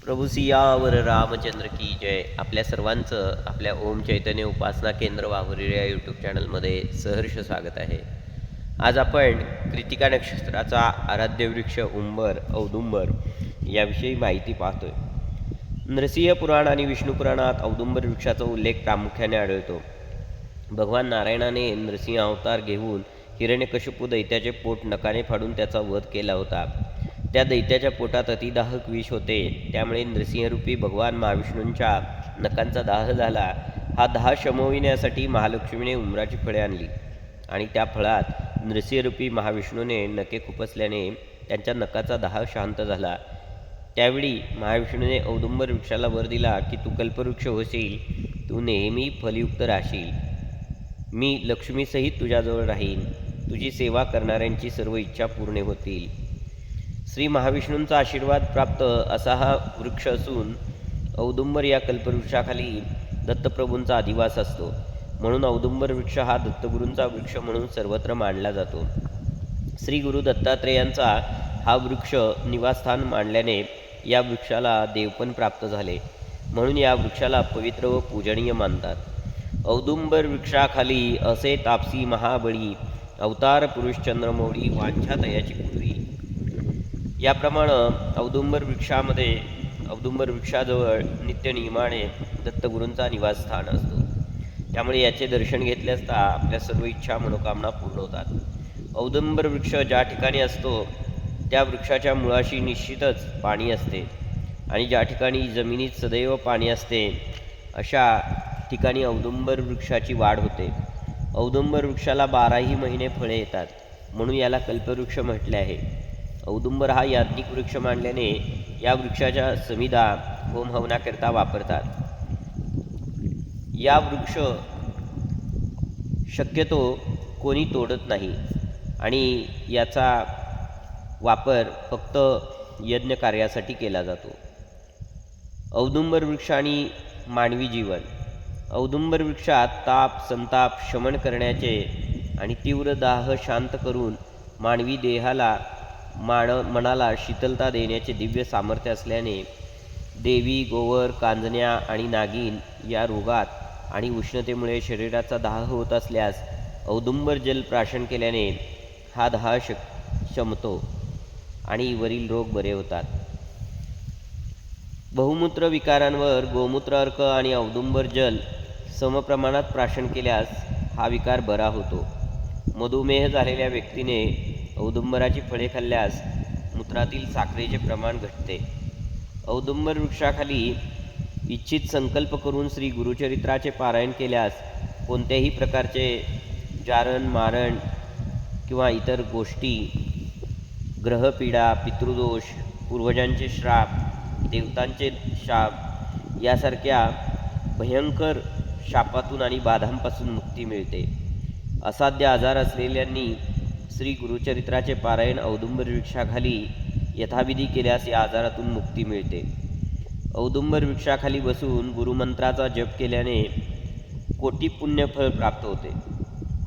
प्रभू सियावर रामचंद्र की जय. आपल्या सर्वांचं आपल्या ओम चैतन्य उपासना केंद्र वाहुरी या यूट्यूब चॅनलमध्ये सहर्ष स्वागत आहे. आज आपण कृतिका नक्षत्राचा आराध्य वृक्ष औदुंबर याविषयी माहिती पाहतोय. नरसिंह पुराण आणि विष्णू पुराणात औदुंबर वृक्षाचा उल्लेख प्रामुख्याने आढळतो. भगवान नारायणाने नरसिंह अवतार घेऊन हिरण्यकशिपू दैत्याचे पोट नखाने फाडून त्याचा वध केला होता. त्या दैत्याच्या पोटात अतिदाहक विष होते, त्यामुळे नरसिंहरूपी भगवान महाविष्णूंच्या नखांचा दाह झाला. हा दाह शमविण्यासाठी महालक्ष्मीने उमराची फळे आणली आणि त्या फळात नरसिंहरूपी महाविष्णूने नखे खुपसल्याने त्यांच्या नखाचा दाह शांत झाला. त्यावेळी महाविष्णूने औदुंबर वृक्षाला वर दिला की तू कल्पवृक्ष होशील, तू नेहमी फलयुक्त राहशील, मी लक्ष्मीसहित तुझ्याजवळ राहीन, तुझी सेवा करणाऱ्यांची सर्व इच्छा पूर्ण होतील. श्री महाविष्णूंचा आशीर्वाद प्राप्त असा हा वृक्ष असून औदुंबर या कल्पवृक्षाखाली दत्तप्रभूंचा अधिवास असतो. म्हणून औदुंबर वृक्ष हा दत्तगुरूंचा वृक्ष म्हणून सर्वत्र मानला जातो. श्री गुरु दत्तात्रेयांचा हा वृक्ष निवासस्थान मानल्याने या वृक्षाला देवपण प्राप्त झाले, म्हणून या वृक्षाला पवित्र व पूजनीय मानतात. औदुंबर वृक्षाखाली असे तापसी महाबळी, अवतार पुरुष चंद्रमौळी, वांछा तयाची पूर्वी. याप्रमाणे औदुंबर वृक्षाजवळ नित्यनियमाने दत्तगुरूंचा निवासस्थान असतो. त्यामुळे याचे दर्शन घेतले असता आपल्या सर्व इच्छा मनोकामना पूर्ण होतात. औदुंबर वृक्ष ज्या ठिकाणी असतो त्या वृक्षाच्या मुळाशी निश्चितच पाणी असते आणि ज्या ठिकाणी जमिनीत सदैव पाणी असते अशा ठिकाणी औदुंबर वृक्षाची वाढ होते. औदुंबर वृक्षाला 12ही महिने फळे येतात, म्हणून याला कल्पवृक्ष म्हटले आहे. औदुंबर हा याज्ञिक वृक्ष मानल्याने या वृक्षाच्या समिधा होम हवनाकरिता वापरतात. या वृक्ष शक्यतो कोणी तोडत नाही आणि याचा वापर फक्त यज्ञ कार्यासाठी केला जातो. औदुंबर वृक्ष आणि मानवी जीवन. औदुंबर वृक्षात ताप संताप शमन करण्याचे आणि तीव्र दाह शांत करून मानवी देहाला मनाला शीतलता देण्याचे दिव्य सामर्थ्य असल्याने देवी, गोवर, कांजण्या आणि नागिन या रोगात आणि उष्णतेमुळे शरीराचा दाह होत असल्यास औदुंबर जल प्राशन केल्याने हा दाह शमतो आणि वरील रोग बरे होतात. बहुमूत्र विकारांवर गोमूत्र अर्क आणि औदुंबर जल समप्रमाणात प्राशन केल्यास हा विकार बरा होतो. मधुमेह झालेल्या व्यक्तीने औदुंबराची फळे खाल्ल्यास मूत्रातील साखरेचे प्रमाण घटते. औदुंबर वृक्षाखाली इच्छित संकल्प करून श्री गुरुचरित्राचे पारायण केल्यास कोणत्याही प्रकारचे जारण मारण किंवा इतर गोष्टी, ग्रहपीडा, पितृदोष, पूर्वजांचे श्राप, देवतांचे शाप यासारख्या भयंकर शापातून आणि बाधांपासून मुक्ती मिळते. असाध्य आजार असलेल्यांनी श्री गुरुचरित्राचे पारायण औदुंबर वृक्षाखाली यथाविधी केल्यास या आजारातून मुक्ती मिळते. औदुंबर वृक्षाखाली बसून गुरुमंत्राचा जप केल्याने कोटी पुण्य फळ प्राप्त होते.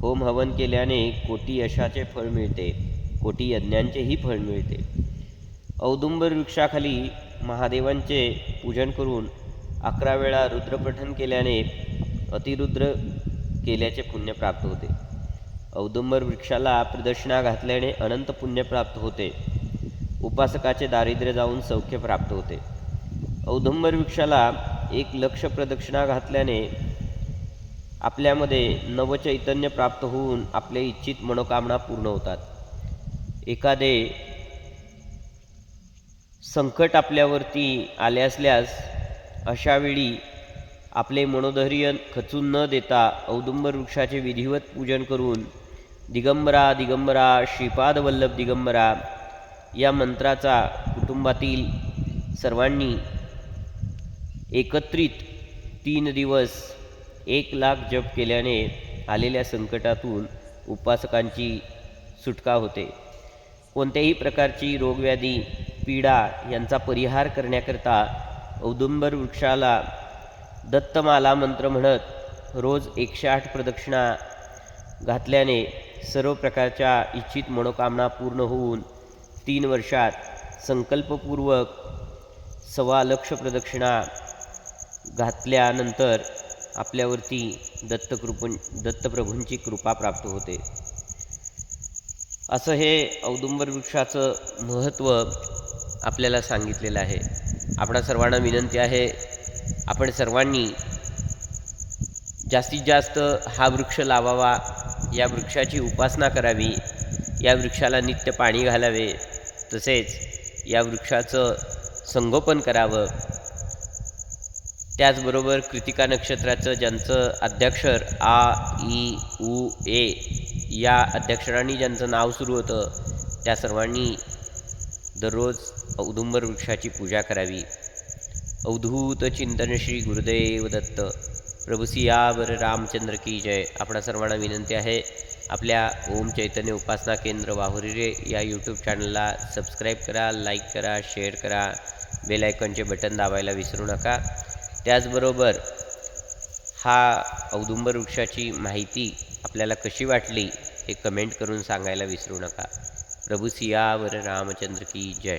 होम हवन केल्याने कोटी यशाचे फळ मिळते, कोटी यज्ञांचेही फळ मिळते. औदुंबर वृक्षाखाली महादेवांचे पूजन करून 11 वेळा रुद्रपठण केल्याने अतिरुद्र केल्याचे पुण्य प्राप्त होते. औदुंबर वृक्षाला प्रदक्षिणा घातल्याने अनंत पुण्य प्राप्त होते. उपासकाचे दारिद्र्य जाऊन सौख्य प्राप्त होते. औदुंबर वृक्षाला 1,00,000 प्रदक्षिणा घातल्याने आपल्यामध्ये नवचैतन्य प्राप्त होऊन आपले इच्छित मनोकामना पूर्ण होतात. एखादे संकट आपल्यावरती आले असल्यास अशावेळी आपले मनोधैर्य खचून न देता औदुंबर वृक्षाचे विधिवत पूजन करून दिगंबरा दिगंबरा श्रीपाद वल्लभ दिगंबरा या मंत्राचा कुटुंबातील सर्वांनी एकत्रित 3 दिवस 1,00,000 जप केल्याने आलेल्या संकटातून उपासकांची सुटका होते. कोणत्याही प्रकारची रोगव्याधी पीडा यांचा परिहार करण्याकरता औदुंबर वृक्षाला दत्तमाला मंत्र म्हणत रोज 108 प्रदक्षिणा घातल्याने सर्व प्रकारच्या इच्छित मनोकामना पूर्ण होऊन 3 वर्षात संकल्पपूर्वक 1.25 लाख प्रदक्षिणा घातल्यानंतर आपल्यावरती दत्तप्रभूंची कृपा प्राप्त होते. असं हे औदुंबर वृक्षाचं महत्त्व आपल्याला सांगितलेलं आहे. आपणा सर्वांना विनंती आहे, आपण सर्वांनी जास्तीत जास्त हा वृक्ष लावावा, या वृक्षाची उपासना करावी, या वृक्षाला नित्य पाणी घालावे, तसेच या वृक्षाचं संगोपन करावं. त्याचबरोबर कृतिका नक्षत्राचं ज्यांचं अद्याक्षर आ, इ, उ, ए या अद्याक्षरांनी ज्यांचं नाव सुरू होतं, त्या सर्वांनी दररोज औदुंबर वृक्षाची पूजा करावी. अवधूत चिंतन श्री गुरुदेव दत्त. प्रभू सियावर रामचंद्र की जय. आपणा सर्वांना विनंती आहे, आपल्या ओम चैतन्य उपासना केंद्र वाहुरी या यूट्यूब चॅनलला सबस्क्राईब करा, लाईक करा, शेअर करा, बेल आयकॉनचे बटन दाबायला विसरू नका. त्याचबरोबर हा औदुंबर वृक्षाची माहिती आपल्याला कशी वाटली हे कमेंट करून सांगायला विसरू नका. प्रभू सियावर रामचंद्र की जय.